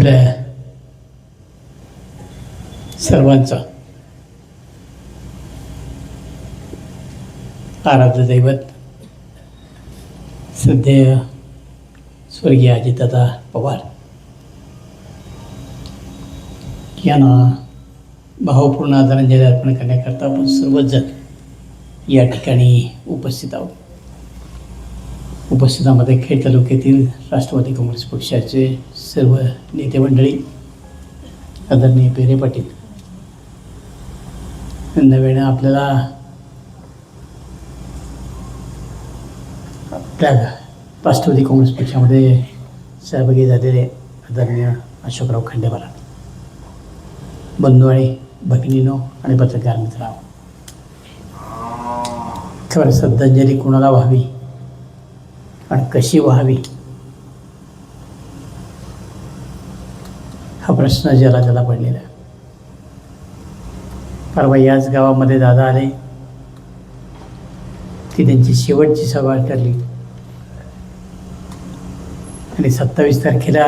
आपल्या सर्वांचा आराध्य दैवत सध्या स्वर्गीय अजितदादा पवार यांना भावपूर्ण आदरांजली अर्पण करण्याकरता आपण सर्वच जण या ठिकाणी उपस्थित आहोत. उपस्थितांमध्ये खेड तालुक्यातील राष्ट्रवादी काँग्रेस पक्षाचे सर्व नेते मंडळी, आदरणीय पेरे पाटील, नव्याने आपल्याला त्या राष्ट्रवादी काँग्रेस पक्षामध्ये सहभागी झालेले आदरणीय अशोकराव खंडेपार, बंधू आणि भगिनीनो आणि पत्रकार मित्रांनो, खरं श्रद्धांजली कोणाला व्हावी आणि कशी व्हावी हा प्रश्न ज्याला त्याला पडलेला आहे. परवा याच गावामध्ये दादा आले ती त्यांची शेवटची सभा ठरली आणि 27 तारखेला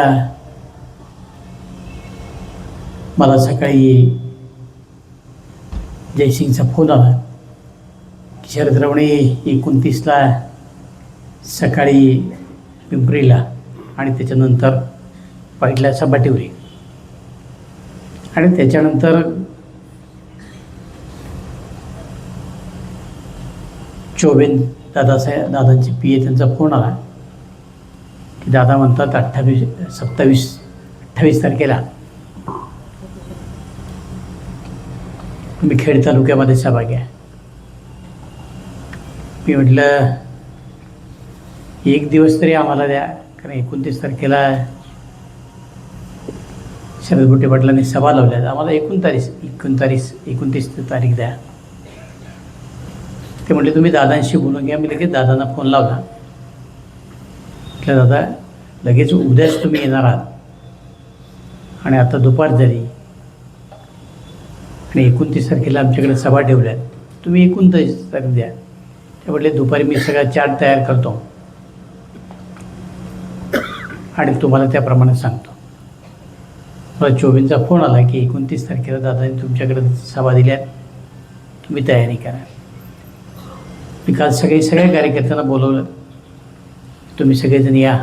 मला सकाळी जयसिंगचा फोन आला की शरद रवणे 29ला सकाळी पिंपरीला आणि त्याच्यानंतर पहिल्या सभा ठेवली आणि त्याच्यानंतर चोबेन दादांचे पी ए त्यांचा फोन आला की दादा म्हणतात 28 तारखेला तुम्ही खेड तालुक्यामध्ये सभा घ्या. मी म्हटलं एक दिवस तरी आम्हाला द्या, कारण 29 तारखेला शरद बुट्टे पाटलांनी सभा लावल्या, आम्हाला 29 तारीख द्या. ते म्हटले तुम्ही दादांशी बोलून घ्या. मी लगेच दादांना फोन लावला. म्हटलं दादा लगेच उद्याच तुम्ही येणार आहात आणि आता दुपार झाली आणि 29 तारखेला आमच्याकडे सभा ठेवल्यात, तुम्ही 29 तारीख द्या. ते म्हटले दुपारी मी सगळा चार्ट तयार करतो आणि तुम्हाला त्याप्रमाणे सांगतो. मला चोबीनचा फोन आला की 29 तारखेला दादांनी तुमच्याकडे सभा दिल्यात, तुम्ही तयारी करा. मी काल सगळ्या कार्यकर्त्यांना बोलवलं, तुम्ही सगळेजण या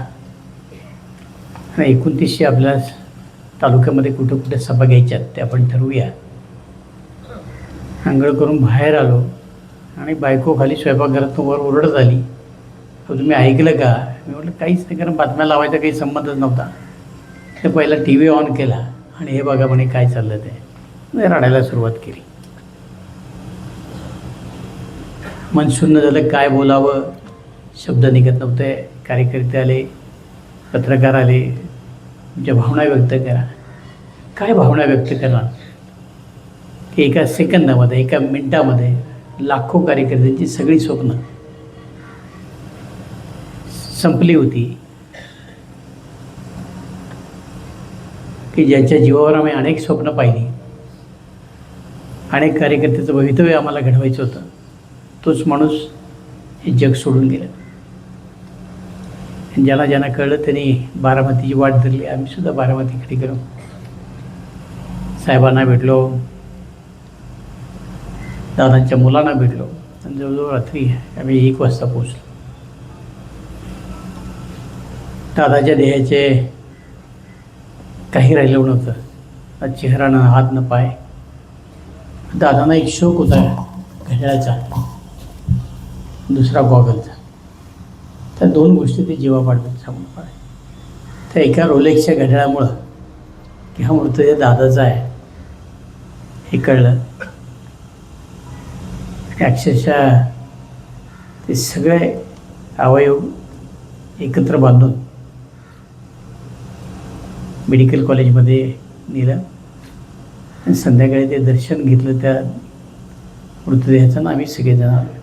आणि 29शी आपल्या तालुक्यामध्ये कुठं कुठे सभा घ्यायच्यात ते आपण ठरवूया. आंघोळ करून बाहेर आलो आणि बायको खाली स्वयंपाकघरात वर ओरडत आली, तुम्ही ऐकलं का? मी म्हटलं काहीच नाही, कारण बातम्या लावायचा काही संबंधच नव्हता. ते पहिला टी व्ही ऑन केला आणि हे बघा म्हणे काय चाललं ते, रडायला सुरुवात केली. मन शून्य झालं, काय बोलावं, शब्द निघत नव्हते. कार्यकर्ते आले, पत्रकार आले, तुमच्या भावना व्यक्त करा. काय भावना व्यक्त करणार की एका सेकंदामध्ये, एका मिनटामध्ये लाखो कार्यकर्त्यांची सगळी स्वप्न संपली होती की ज्यांच्या जीवावर आम्ही अनेक स्वप्न पाहिली, अनेक कार्यकर्त्याचं भवितव्य आम्हाला घडवायचं होतं, तोच माणूस हे जग सोडून गेला. ज्यांना ज्यांना कळलं त्यांनी बारामतीची वाट धरली. आम्हीसुद्धा बारामतीकडे गेलो, साहेबांना भेटलो, दादांच्या मुलांना भेटलो आणि जवळजवळ रात्री आम्ही 1 वाजता पोचलो. दादाच्या देहाचे काही राहिलं नव्हतं, ना चेहरा, ना हात, ना पाय. दादांना एक शौक होता घड्याळाचा, दुसरा गॉगलचा. त्या 2 गोष्टी ते जीवापाडतात सांगून पाडे. त्या एका रोलेक्सच्या घड्याळामुळं की हा मृतदेह दादाचा आहे हे कळलं आणि अक्षरशः ते सगळे अवयव एकत्र बांधून मेडिकल कॉलेजमध्ये नेलं आणि संध्याकाळी ते दर्शन घेतलं त्या मृतदेहाचं आणि आम्ही सगळेजण आलो.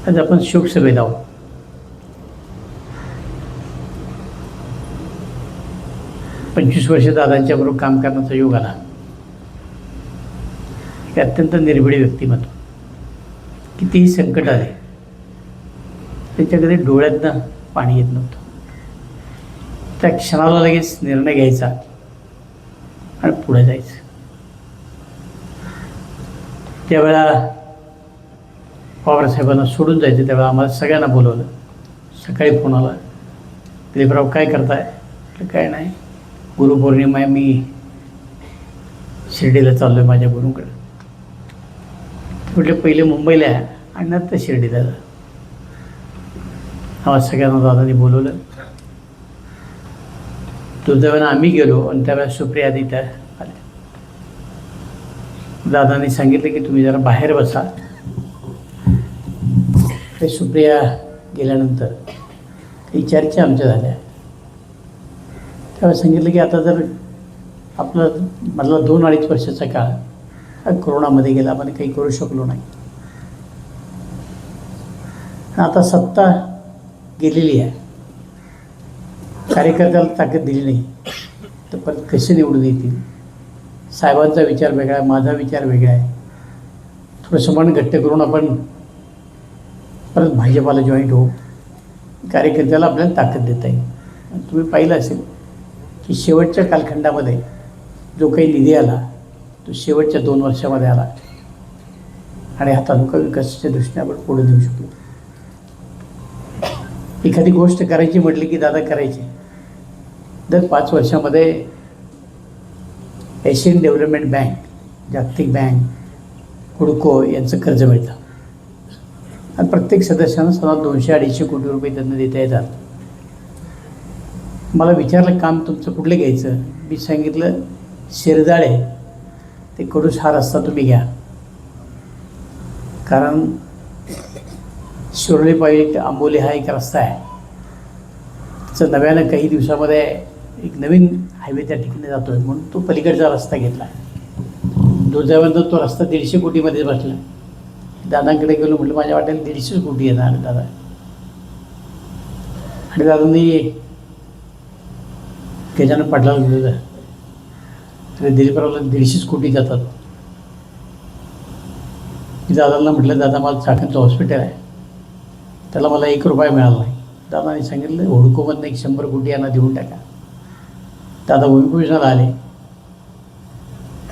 आज आपण शोकसभेत आहोत. पंचवीस वर्ष दादांच्या बरोबर काम करण्याचा योग आला. एक अत्यंत निर्भीड व्यक्तिमत्व, कितीही संकट आले त्याच्या कधी डोळ्यातनं पाणी येत नव्हतं. त्या क्षणाला लगेच निर्णय घ्यायचा आणि पुढे जायचं. त्यावेळेला पवारसाहेबांना सोडून जायचं. त्यावेळेला आम्हाला सगळ्यांना बोलवलं. सकाळी फोन आला, दिलीपराव काय करताय? म्हटलं काय नाही, गुरुपौर्णिमा आहे, मी शिर्डीला चाललो आहे माझ्या गुरूंकडे. म्हटले पहिले मुंबईला आहे आणि नंतर शिर्डीला जा. आम्हाला सगळ्यांना दादांनी बोलवलं. दुर्दैवानं आम्ही गेलो आणि त्यावेळेला सुप्रिया तिथं आल्या. दादांनी सांगितलं की तुम्ही जरा बाहेर बसा. ते सुप्रिया गेल्यानंतर काही चर्चा आमच्या झाल्या. त्यावेळेस सांगितलं की आता जर आपला मधला 2-2.5 वर्षाचा काळ हा कोरोनामध्ये गेला, आपण काही करू शकलो नाही. आता सत्ता गेलेली आहे, कार्यकर्त्याला ताकद दिली नाही तर परत कसे निवडून येतील? साहेबांचा विचार वेगळा आहे, माझा विचार वेगळा आहे. थोडंसं मन घट्ट करून आपण परत भाजपाला जॉईंट होऊ. कार्यकर्त्याला आपल्याला ताकद देता येईल. तुम्ही पाहिलं असेल की शेवटच्या कालखंडामध्ये जो काही निधी आला तो शेवटच्या 2 वर्षामध्ये आला आणि हा तालुका विकासाच्या दृष्टीने आपण पुढे देऊ शकलो. एखादी गोष्ट करायची म्हटली की दादा करायची. दर 5 वर्षामध्ये एशियन डेव्हलपमेंट बँक, जागतिक बँक, हुडको यांचं कर्ज मिळतं आणि प्रत्येक सदस्यांना सदा 200-250 कोटी रुपये त्यांना देता येतात. मला विचारलं काम तुमचं कुठलं घ्यायचं? मी सांगितलं शिरदाळे ते कडूस हा रस्ता तुम्ही घ्या, कारण शिरोलीपायी आंबोली हा एक रस्ता आहे. त्याचं नव्यानं काही दिवसामध्ये एक नवीन हायवे त्या ठिकाणी जातो आहे, म्हणून तो पलीकडचा रस्ता घेतला. दुर्दैवानं तो रस्ता 150 कोटीमध्ये बसला. दादांकडे गेलो, म्हटलं माझ्या वाटेल 150 कोटी येणार दादा. आणि दादांनी गजानन पाटलाला दिलं तर दिलीपरावला 150 कोटी जातात. मी दादांना म्हटलं दादा मला चाकणचं हॉस्पिटल आहे, त्याला मला 1 रुपया मिळाला नाही. दादाने सांगितलं हुडकोमधनं 100 कोटी यांना देऊन टाका. दादा भूमिपूजनाला आले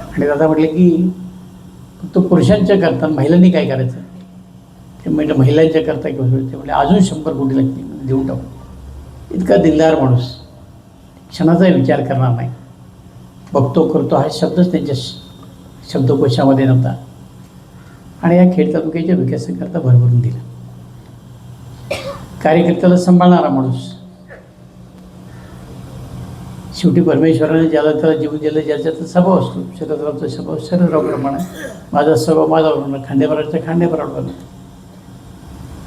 आणि दादा म्हटले की तो पुरुषांच्या करता महिलांनी काय करायचं? ते म्हटलं महिलांच्या करता किंवा ते म्हटले अजून 100 कोटी लागतील, देऊन टाकू. इतका दिलदार माणूस, क्षणाचा विचार करणार नाही. बघतो करतो हा शब्दच त्यांच्या शब्दकोशामध्ये नव्हता आणि या खेड तालुक्याच्या विकासाकरता भरभरून दिला. कार्यकर्त्याला सांभाळणारा माणूस. शेवटी परमेश्वराने ज्याला त्याला जीवन दिलं, ज्याचा त्याचा स्वभाव असतो. शरदरावचा स्वभाव शरदरावप्रमाणे, माझा स्वभाव माझा, खांडेबरावचा खांडेबरावप्रमाणे.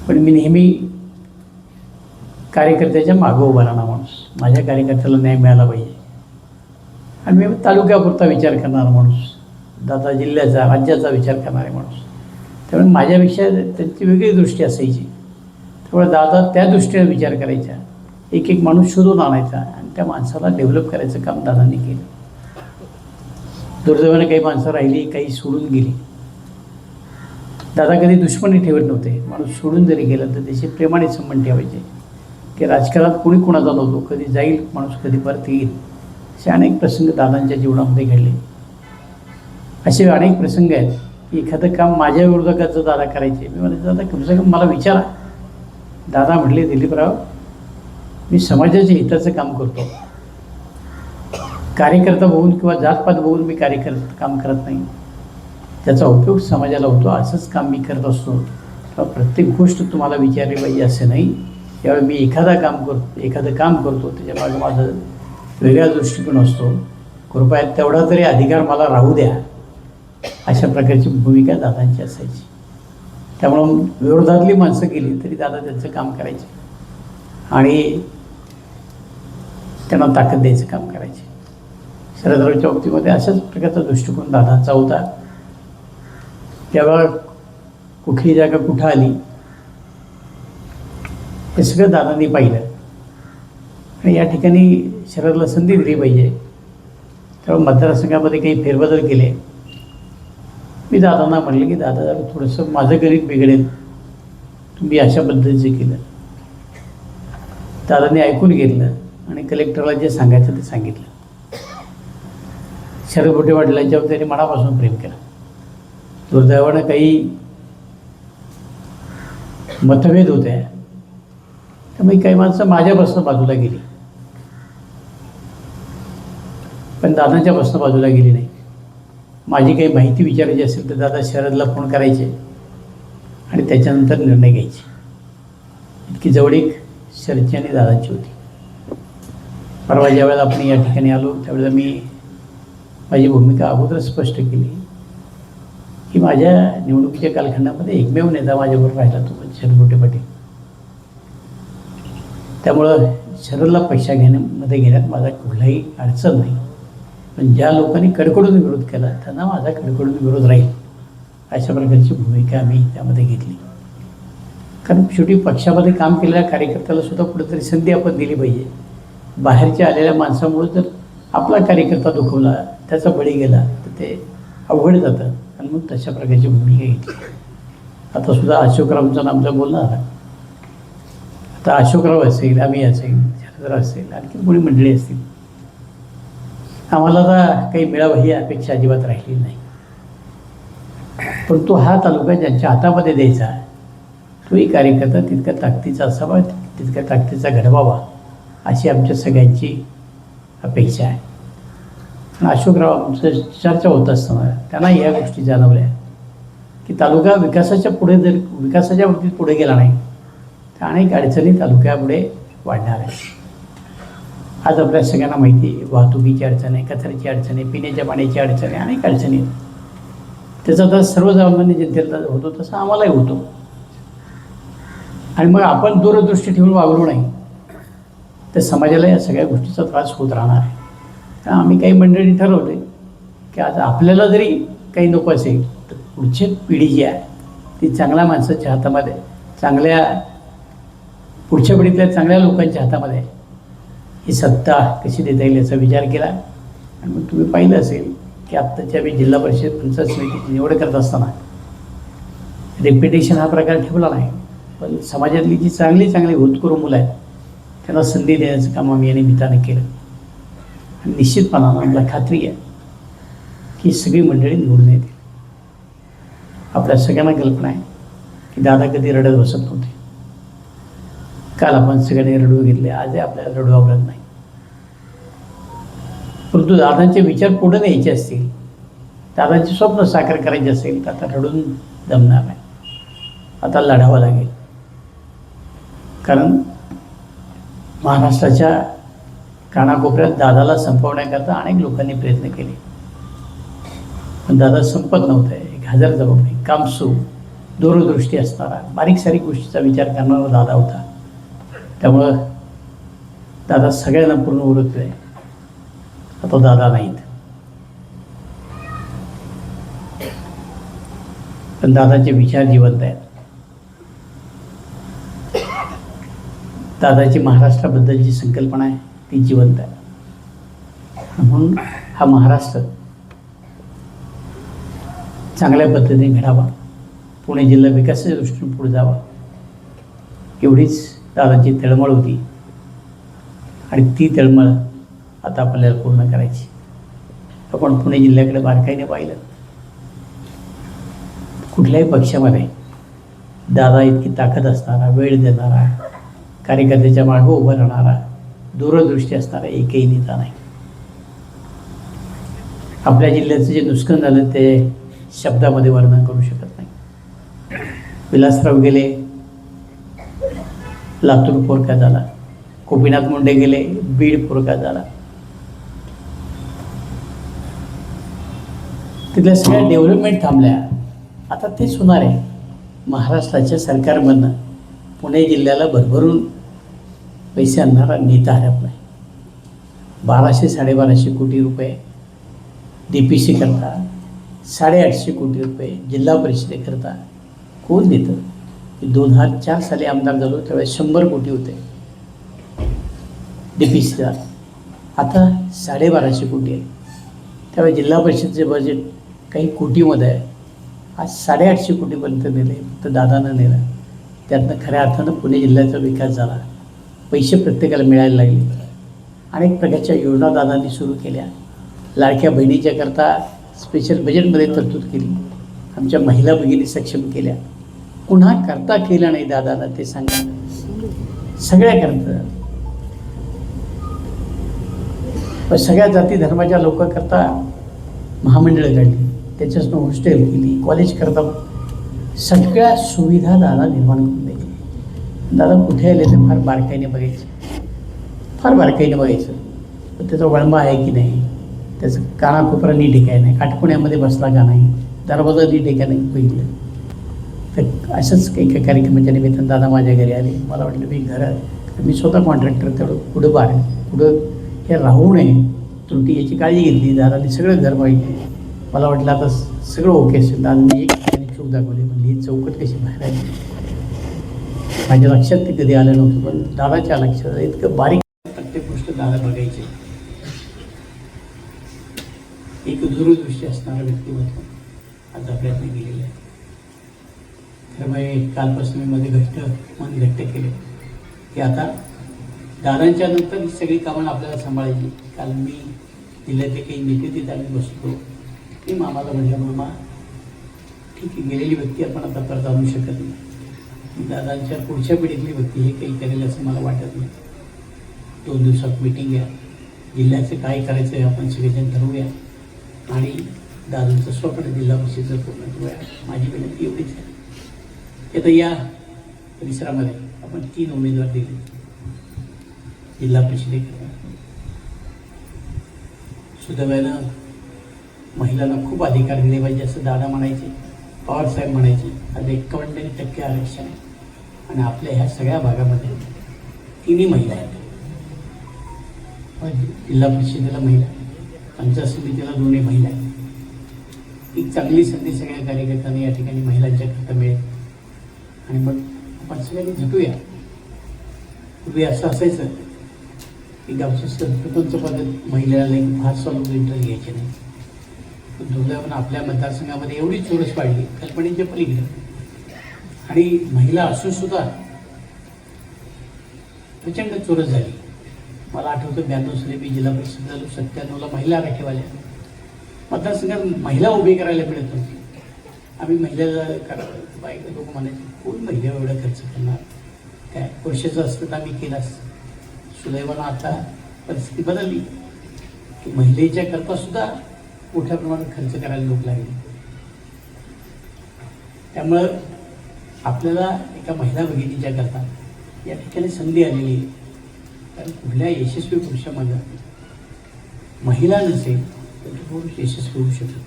पण मी नेहमी कार्यकर्त्याच्या मागं उभा राहणार माणूस. माझ्या कार्यकर्त्याला न्याय मिळाला पाहिजे आणि मी तालुक्यापुरता विचार करणारा माणूस, दादा जिल्ह्याचा राज्याचा विचार करणारा माणूस. त्यामुळे माझ्यापेक्षा त्यांची वेगळी दृष्टी असायची. त्यामुळे दादा त्या दृष्टीने विचार करायचा. एक एक माणूस शोधून आणायचा आणि त्या माणसाला डेव्हलप करायचं काम दादांनी केलं. दुर्दैवाने काही माणसं राहिली, काही सोडून गेली. दादा कधी दुश्मनी ठेवत नव्हते. माणूस सोडून जरी गेला तर त्याचे प्रेमाने संबंध ठेवायचे की राजकारणात कोणी कोणाचा नव्हतो, कधी जाईल माणूस, कधी परत येईल. असे अनेक प्रसंग दादांच्या जीवनामध्ये घडले. असे अनेक प्रसंग आहेत की एखादं काम माझ्या विरोधकाचं दादा करायचे. मी म्हणायचं दादा कमसे कम मला विचारा. दादा म्हटले दिलीपराव मी समाजाच्या हिताचं काम करतो, कार्यकर्ता बघून किंवा जातपात बघून मी काम करत नाही. त्याचा उपयोग समाजाला होतो असंच काम मी करत असतो. तेव्हा प्रत्येक गोष्ट तुम्हाला विचारली पाहिजे असं नाही. त्यावेळी मी एखादं काम करतो त्याच्यामागे माझं वेगळा दृष्टिकोन असतो. कृपया तेवढा तरी अधिकार मला राहू द्या, अशा प्रकारची भूमिका दादांची असायची. त्यामुळं विरोधातली माणसं गेली तरी दादा त्यांचं काम करायचे आणि त्यांना ताकद द्यायचं काम करायचे. शरदरावच्या बाबतीमध्ये अशाच प्रकारचा दृष्टिकोन दादांचा होता. तेव्हा कुठली जागा कुठं आली हे सगळं दादांनी पाहिलं आणि या ठिकाणी शरदला संधी दिली पाहिजे. तेव्हा मतदारसंघामध्ये काही फेरबदल केले. मी दादांना म्हणले की दादा जरा थोडंसं माझं गणित बिघडेल, तुम्ही अशा पद्धतीचं केलं. दादांनी ऐकून घेतलं आणि कलेक्टरला जे सांगायचं ते सांगितलं. शरद मोठे वडिलांच्यावर त्यांनी मनापासून प्रेम केलं. दुर्दैवानं काही मतभेद होते, त्यामुळे काही माणसं माझ्यापासून बाजूला गेली, पण दादांच्यापासून बाजूला गेली नाही. माझी काही माहिती विचारायची असेल तर दादा शरदला फोन करायचे आणि त्याच्यानंतर निर्णय घ्यायचे. इतकी जवळीक शरदची आणि दादांची होती. परवा ज्या वेळेला आपण या ठिकाणी आलो त्यावेळेला मी माझी भूमिका अगोदर स्पष्ट केली की माझ्या निवडणुकीच्या कालखंडामध्ये एकमेव नेता माझ्याबरोबर राहिला तो म्हणजे शरद मोठे पाटील. त्यामुळं शरदला पक्ष घेण्यात माझा कुठलाही अडचण नाही. पण ज्या लोकांनी कडकडून विरोध केला त्यांना माझा कडकडून विरोध राहील अशा प्रकारची भूमिका आम्ही त्यामध्ये घेतली. कारण शेवटी पक्षामध्ये काम केलेल्या कार्यकर्त्याला सुद्धा कुठेतरी संधी आपण दिली पाहिजे. बाहेरच्या आलेल्या माणसामुळे जर आपला कार्यकर्ता दुखवला, त्याचा बळी गेला तर ते अवघड जातं आणि मग तशा प्रकारची भूमिका घेतली. आता सुद्धा अशोकरावांचं आमचं बोलणं आलं. आता अशोकराव असेल, आम्ही असेल, शरदराव असेल, आणखी कोणी मंडळी असतील, आम्हाला आता काही मिळावं ही अपेक्षा अजिबात राहिली नाही. परंतु हा तालुका ज्यांच्या हातामध्ये द्यायचा तोही कार्यकर्ता तितक्या ताकदीचा असावा, तितक्या ताकदीचा घडवावा अशी आमच्या सगळ्यांची अपेक्षा आहे. अशोकराव आमचं चर्चा होत असताना त्यांना या गोष्टी जाणवल्या की तालुका विकासाच्या बाबतीत पुढे गेला नाही तर अनेक अडचणी तालुक्यापुढे वाढणार आहे. आज आपल्या सगळ्यांना माहिती आहे, वाहतुकीची अडचण आहे, कचऱ्याची अडचण आहे, पिण्याच्या पाण्याची अडचण आहे, अनेक अडचणी आहेत. त्याचा त्रास सर्वसामान्य जनतेला होतो तसा आम्हालाही होतो. आणि मग आपण दूरदृष्टी ठेवून वागलो नाही तर समाजाला या सगळ्या गोष्टीचा त्रास होत राहणार आहे. तर आम्ही काही मंडळी ठरवले की आज आपल्याला जरी काही नको असेल तर पुढची पिढी जी आहे ती चांगल्या माणसाच्या हातामध्ये, पुढच्या पिढीतल्या चांगल्या लोकांच्या हातामध्ये ही सत्ता कशी देता येईल याचा विचार केला. आणि मग तुम्ही पाहिलं असेल की आत्ताच्या मी जिल्हा परिषद पंचायत समितीची निवड करत असताना रेप्युटेशन हा प्रकार ठेवला नाही, पण समाजातली जी चांगली होतकरू मुलं आहेत त्यांना संधी देण्याचं काम आम्ही या निमित्तानं केलं. आणि निश्चितपणानं मला खात्री आहे की सगळी मंडळी निवडून येतील. आपल्या सगळ्यांना कल्पना आहे की दादा कधी रडत बसत नव्हते. काल आपण सगळ्यांनी रडू घेतले, आजही आपल्याला रडू आवडत नाही. परंतु दादांचे विचार पुढे न्यायचे असतील, दादांचे स्वप्न साकार करायचे असेल तर आता रडून जमणार नाही, आता लढावं लागेल. कारण महाराष्ट्राच्या कानाकोपऱ्यात दादाला संपवण्याकरता अनेक लोकांनी प्रयत्न केले, पण दादा संपत नव्हतं. एक हजर जबाबदारी, कामसू, दूरदृष्टी असणारा, बारीक सारीक गोष्टीचा विचार करणारा दादा होता. त्यामुळं दादा सगळ्यांना पूर्ण ओळखलं आहे. आता दादा नाहीत, पण दादाचे विचार जिवंत आहेत. दादाची महाराष्ट्राबद्दलची संकल्पना आहे ती जिवंत आहे. म्हणून हा महाराष्ट्र चांगल्या पद्धतीने घडावा, पुणे जिल्हा विकासाच्या दृष्टीने पुढे जावा, एवढीच दादाची तळमळ होती. आणि ती तळमळ आता आपल्याला पूर्ण करायची. आपण पुणे जिल्ह्याकडे बारकाईने पाहिलं, कुठल्याही पक्षामध्ये दादा इतकी ताकद असणारा, वेळ देणारा, कार्यकर्त्याच्या मागं उभं राहणारा, दूरदृष्टी असणारा एकही नेता नाही. आपल्या जिल्ह्याचं जे नुकसान झालं ते शब्दामध्ये वर्णन करू शकत नाही. विलासराव गेले, लातूर पोरका झाला. गोपीनाथ मुंडे गेले, बीड पोरका झाला. तिथल्या सगळ्या डेव्हलपमेंट थांबल्या. आता तेच होणार आहे. महाराष्ट्राच्या सरकारमधनं पुणे जिल्ह्याला भरभरून पैसे आणणारा नेता हरपला आहे. 1200-1250 कोटी रुपये DPC करता, 850 कोटी रुपये जिल्हा परिषदेकरता कोण देतं? 2004 साली आमदार झालो त्यावेळेस 100 कोटी होते DPCला. आता 1250 कोटी आहे. त्यावेळेस जिल्हा परिषदेचे बजेट काही कोटीमध्ये आहे. आज 850 कोटीपर्यंत नेले, तर दादानं नेलं. त्यातनं खऱ्या अर्थानं पुणे जिल्ह्याचा विकास झाला. पैसे प्रत्येकाला मिळायला लागले. अनेक प्रकारच्या योजना दादांनी सुरू केल्या. लाडक्या बहिणीच्या करता स्पेशल बजेटमध्ये तरतूद केली. आमच्या महिला भगिनी सक्षम केल्या. पुन्हा करता केलं नाही दादांना ते सांगा. सगळ्या करता पण सगळ्या जाती धर्माच्या लोकांकरता महामंडळं काढली, त्याच्यातून हॉस्टेल केली, कॉलेज करता सगळ्या सुविधा दादा निर्माण करून द्यायची. दादा कुठे आले तर फार बारकाईने बघायचं, फार बारकाईने बघायचं. पण त्याचा वळंबा आहे की नाही, त्याचं कानाकोपरा नीट आहे काय नाही, काटकोण्यामध्ये बसला का नाही, दरवाजा नीट आहे का नाही बघितलं. तर असंच एका कार्यक्रमाच्या निमित्तानं दादा माझ्या घरी आले. मला वाटलं मी घरात, मी स्वतः कॉन्ट्रॅक्टर, तेवढं पुढं हे राहू नये त्रुटी याची काळजी घेतली. दादाने सगळं घर बघितलं. मला वाटलं आता सगळं ओके असेल. दादाने एक ठिकाणी चूक दाखवली, म्हणजे ही चौकट कशी बाहेर आली. माझ्या लक्षात ते कधी आलं नव्हतं, पण दादाच्या लक्षात इतकं बारीक प्रत्येक गोष्ट दादा बघायची. एक दूरदृष्टी असणारं व्यक्तिमत्व आज आपल्याकडे गेलेलं आहे. तर मग कालपासून मी मध्ये मन घट्ट केले की आता दादांच्या नंतर ही सगळी कामं आपल्याला सांभाळायची. काल मी जिल्ह्यातले काही नेते तिथे आम्ही बसतो. मी मामाला म्हटलं, मामा ठीक आहे, गेलेली व्यक्ती आपण आता परत आणू शकत नाही. दादांच्या पुढच्या पिढीतली व्यक्ती हे काही करेल असं मला वाटत नाही. 2 दिवसात मीटिंग घ्या, जिल्ह्याचं काय करायचं आहे आपण सगळेजण ठरवूया आणि दादांचं स्वप्न जिल्हा परिषदेचं पूर्ण करूया. माझी विनंती एवढीच आहे की आता या परिसरामध्ये आपण 3 उमेदवार दिले जिल्हा परिषदेकरता. सुदैवानं महिलांना खूप अधिकार दिले पाहिजे असं दादा म्हणायचे, पवारसाहेब म्हणायचे. आज 51% आरक्षण आहे आणि आपल्या ह्या सगळ्या भागामध्ये 3 महिला आहेत. जिल्हा परिषदेला महिला, पंचायत समितीला 2 महिला आहेत. एक चांगली संधी सगळ्या कार्यकर्त्यांनी या ठिकाणी महिलांच्या करता मिळेल आणि मग आपण सगळ्यांनी झटूया. पूर्वी असं असायचं की गावच्या सरपंच पद्धत महिलाला फारसा लोक इंटरेस्ट घ्यायचे नाही. पण दुर्दैवानं आपल्या मतदारसंघामध्ये एवढी चोरस वाढली कल्पनेच्या पलीकडे, आणि महिला असून सुद्धा प्रचंड चोरस झाली. मला आठवतं 92 साली मी जिल्हा परिषद झालो, 97ला महिला आरक्षण मतदारसंघात महिला उभी करायला मिळत नव्हती. आम्ही महिलेला करावं, बायका लोक म्हणायचे कोण महिला एवढा खर्च करणार, काय पुरुषाचं असतं तर आम्ही केलास. सुदैवानं आता परिस्थिती बदलली की महिलेच्या करता सुद्धा मोठ्या प्रमाणात खर्च करायला लोक लागले. त्यामुळं आपल्याला एका महिला भगिनीच्या करता या ठिकाणी संधी आलेली आहे. कारण कुठल्या यशस्वी पुरुषामध्ये महिला नसेल तर तो पुरुष यशस्वी होऊ शकतो.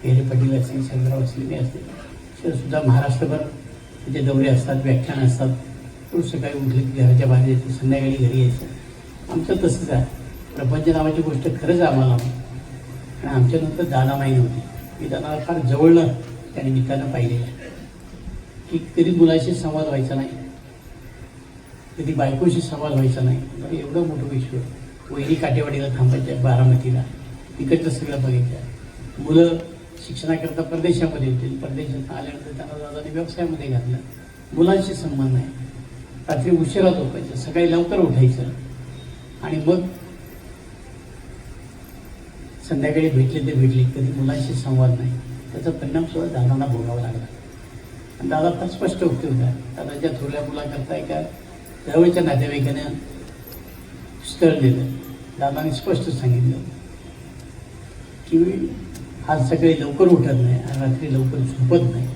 पेरे पाटील असतील, शंकरराव असतील, मी असतील, सुद्धा महाराष्ट्रभर त्याचे दौरे असतात, व्याख्यान असतात. रोज सकाळी उठले की घराच्या बाहेर यायचं, संध्याकाळी घरी यायचं. आमचं तसंच आहे. प्रपंच नावाची गोष्ट खरंच आम्हाला आणि आमच्यानंतर दादा माहीत होती. मी दादाला फार जवळनं त्या निमित्तानं पाहिलेलं आहे की कधी मुलाशी संवाद व्हायचा नाही, कधी बायकोशी संवाद व्हायचा नाही. बरं एवढं मोठं विश्व. वहिनी काटेवाडीला थांबायच्या, बारामतीला, तिकडचं सगळं बघितलं. मुलं शिक्षणाकरता परदेशामध्ये होते, परदेशात आल्यानंतर त्यांना दादाने व्यवसायामध्ये घातलं. मुलांशी संबंध नाही. रात्री उशिरा झोपायचं, सकाळी लवकर उठायचं आणि मग संध्याकाळी भेटले ते भेटले. कधी मुलांशी संवाद नाही. त्याचा परिणाम सुद्धा दादांना भोगावा लागला. आणि दादा फार स्पष्ट उक्ती होता. दादाच्या थोरल्या मुलाकरता एका जवळच्या नातेवाईकानं स्थळ दिलं. दादाने स्पष्ट सांगितलं की आज सकाळी लवकर उठत नाही आणि रात्री लवकर झोपत नाही.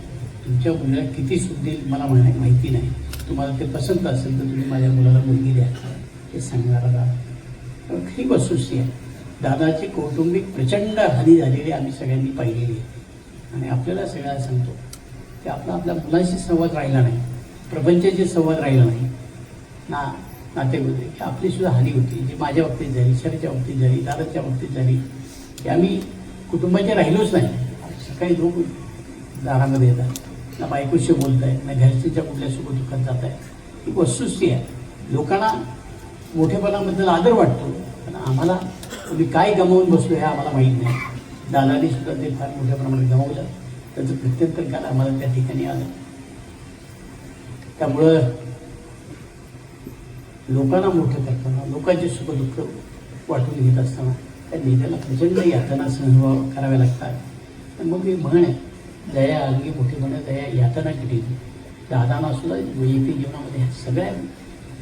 तुमच्या मुलाला किती सुख देईल मला माहिती नाही. तुम्हाला ते पसंत असेल तर तुम्ही माझ्या मुलाला मुलगी द्या, हे सांगणारा दादा. खरी वस्तुस्थिती आहे. दादाची कौटुंबिक प्रचंड हानी झालेली आम्ही सगळ्यांनी पाहिलेली आहे. आणि आपल्याला सगळ्यांना सांगतो की आपल्या मुलांशी संवाद राहिला नाही, प्रपंचाशी संवाद राहिला नाही, नातेवाईक आपली सुद्धा हानी होती. जी माझ्या बाबतीत झाली, शरीराच्या बाबतीत झाली, दादाच्या बाबतीत झाली, की आम्ही कुटुंबाचे राहिलोच नाही. सकाळी लोक दारामध्ये येतात, ना बायकोशी बोलत आहे, ना घरच्याच्या कुठल्या सुख दुःखात जात आहे. ही वस्तुस्थिती आहे. लोकांना मोठेपणाबद्दल आदर वाटतो, पण आम्हाला तुम्ही काय गमावून बसलो हे आम्हाला माहीत नाही. दादाने सुद्धा ते फार मोठ्या प्रमाणात गमावलं. त्याचं प्रत्यंतर काल आम्हाला त्या ठिकाणी आलं. त्यामुळं लोकांना मोठं करताना, लोकांचे सुखदुःख वाटून घेत असताना त्या नेत्याला प्रचंड यातना सहन कराव्या लागतात. आणि मग मी म्हण आहे, दया आलगी मोठी म्हण, दया यातना किती. दादांना सुद्धा वैयक्तिक जीवनामध्ये ह्या सगळ्या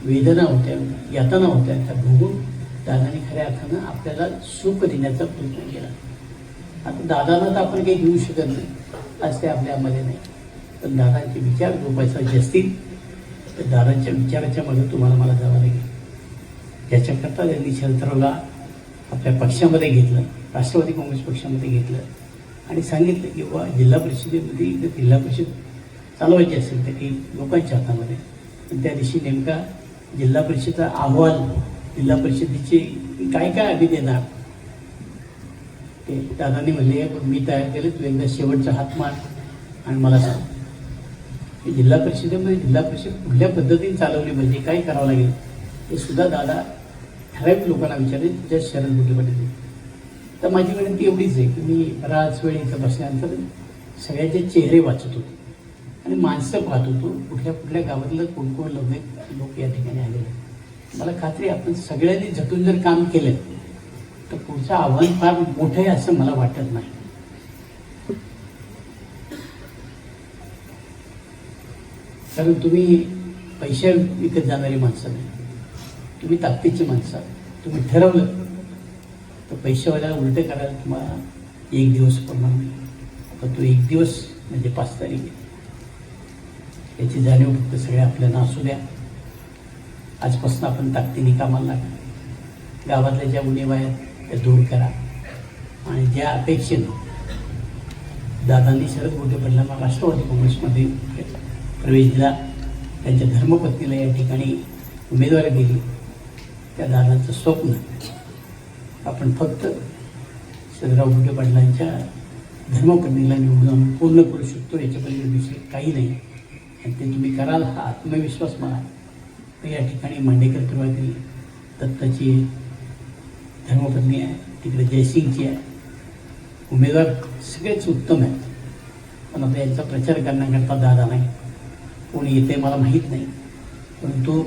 वेदना होत्या, यातना होत्या, त्या भोगून दादाने खऱ्या अर्थानं आपल्याला सुख देण्याचा प्रयत्न केला. आता दादांना तर आपण काही देऊ शकत नाही, आज ते आपल्यामध्ये नाही. पण दादांचे विचार जोपासायचे असतील तर दादांच्या विचाराच्या मागे तुम्हाला मला जावं लागेल. ज्याच्याकरता त्यांनी शरदरावला आपल्या पक्षामध्ये घेतलं, राष्ट्रवादी काँग्रेस पक्षामध्ये घेतलं आणि सांगितलं की बाबा जिल्हा परिषदेमध्ये जिल्हा परिषद चालवायची असेल तर की लोकांच्या हातामध्ये. पण त्या दिवशी नेमका जिल्हा परिषदेचा अहवाल, जिल्हा परिषदेचे काय काय आम्ही देणार ते दादांनी म्हणले, पण मी तयार केलं, तू एकदा शेवटचा हात मार आणि मला सांग की जिल्हा परिषदेमध्ये जिल्हा परिषद कुठल्या पद्धतीने चालवली पाहिजे, काय करावं लागेल हे सुद्धा दादा ठराविक लोकांना विचारले, तुझ्या शरद मोठे पडले. तर माझी विनंती एवढीच आहे की मी बराच वेळ इथं बसल्यानंतर सगळ्याचे चेहरे वाचत होते आणि माणसं पाहत होतो, कुठल्या कुठल्या गावातलं कोण कोण लोक या ठिकाणी आलेले. मला खात्री आपण सगळ्यांनी झटून जर काम केलं तर पुढचं आव्हान फार मोठं आहे असं मला वाटत नाही. कारण तुम्ही पैसे विकत जाणारी माणसं नाही, तुम्ही ताकदीची माणसं आहात. तुम्ही ठरवलं तर पैशावाल्याला उलटे करायला तुम्हाला एक दिवस पडणार नाही. पण तो एक दिवस म्हणजे 5 तारीख आहे, याची जाणीव फक्त सगळ्या आपल्याला असू द्या. आजपासून आपण ताकदीने कामाला लागा, गावातल्या ज्या उणीवा आहेत त्या दूर करा आणि ज्या अपेक्षेनं दादांनी शरद मोठे पडल्याला राष्ट्रवादी काँग्रेसमध्ये प्रवेश दिला, त्यांच्या धर्मपत्नीला या ठिकाणी उमेदवारी दिली, त्या दादांचं स्वप्न आपण फक्त शरदराव मोठे पाटलांच्या धर्मपत्नीला निवडून पूर्ण करू शकतो, याच्यापलीकडे दुसरे काही नाही. आणि ते तुम्ही कराल हा आत्मविश्वास मला. तर या ठिकाणी मांडेकर परिवारातील दत्ताची धर्मपत्नी आहे, तिकडे जयसिंगची आहे, उमेदवार सगळेच उत्तम आहेत. पण आता यांचा प्रचार करण्याकरता दादा नाही, कोणी येते मला माहीत नाही. परंतु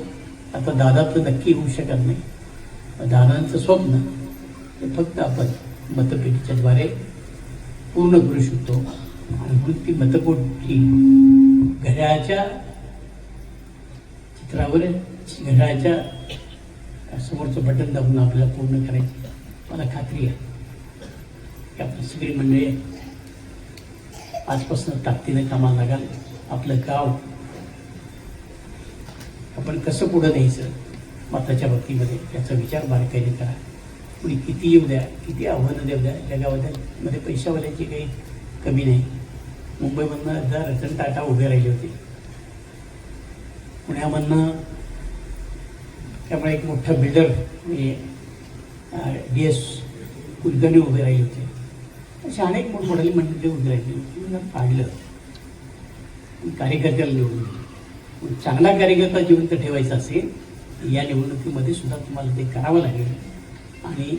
आता दादा तर नक्की होऊ शकत नाही. दादांचं स्वप्न हे फक्त आपण मतपेटीच्याद्वारे पूर्ण करू शकतो. आणि म्हणून ती मतपेटी घड्याळाच्या चित्रावर, घड्याळाच्या समोरचं बटन दाबून आपल्याला पूर्ण करायची मला खात्री आहे की आपली सगळी मंडळी आजपासून ताकदीने कामाला लागाल. आपलं गाव आपण कसं पुढं न्यायचं मताच्या बाबतीमध्ये याचा विचार बारकाईने करा. कुणी किती येऊ द्या, किती आव्हानं देऊ द्या, या गावामध्ये पैशावाल्याची काही कमी नाही. मुंबईमधनं रतन टाटा उभे राहिले होते, पुण्यामधनं त्यामुळे एक मोठा बिल्डर DS कुलकर्णी उभे राहिले होते. असे अनेक मोठमोठाली मंडळी उभे राहिली होती. काढलं, कार्यकर्त्याला निवडून चांगला कार्यकर्ता जिवंत ठेवायचा असेल या निवडणुकीमध्ये सुद्धा तुम्हाला ते करावं लागेल. आणि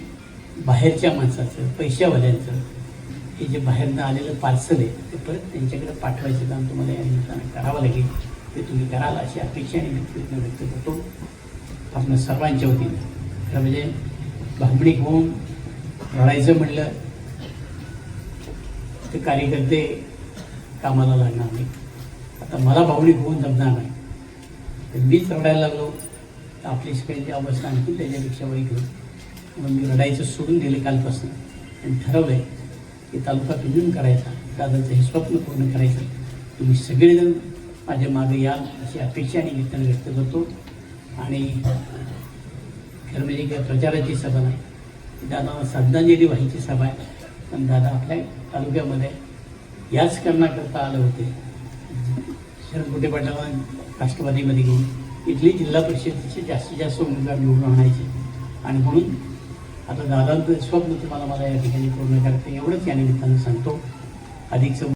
बाहेरच्या माणसाचं, पैशावाल्यांचं हे जे बाहेरनं आलेलं पार्सल आहे ते परत त्यांच्याकडे पाठवायचं काम तुम्हाला या निमित्तानं करावं लागेल. ते तुम्ही कराल अशी अपेक्षा आणि व्यक्त करतो आपण सर्वांच्या वतीने. खरं म्हणजे भांबणीक होऊन रडायचं म्हटलं ते कार्यकर्ते कामाला लागणार नाही. आता मला भावनिक होऊन जमणार नाही, तर मीच रडायला लागलो तर आपली सगळ्यांची अवस्था आणखी त्याच्यापेक्षा वाईट होईल. म्हणून मी रडायचं सोडून दिले कालपासून आणि ठरवलं आहे की तालुका तुझून करायचा, दादाचं हे स्वप्न पूर्ण करायचं. तुम्ही सगळेजण माझ्या मागे याल अशी अपेक्षा आणि निमित्ताने व्यक्त करतो. आणि खरं म्हणजे काय प्रचाराची सभा नाही, दादांना श्रद्धांजली व्हायची सभा आहे. पण दादा आपल्या तालुक्यामध्ये याच कारणाकरता आले होते, शरद मोठे पाटलांना राष्ट्रवादीमध्ये घेऊन इथली जिल्हा परिषदेचे जास्तीत जास्त उमेदवार निवडून आणायचे. आणि म्हणून आता दादांचं स्वप्न तुम्हाला मला या ठिकाणी पूर्ण करायचं एवढंच या निमित्तानं सांगतो. अधिक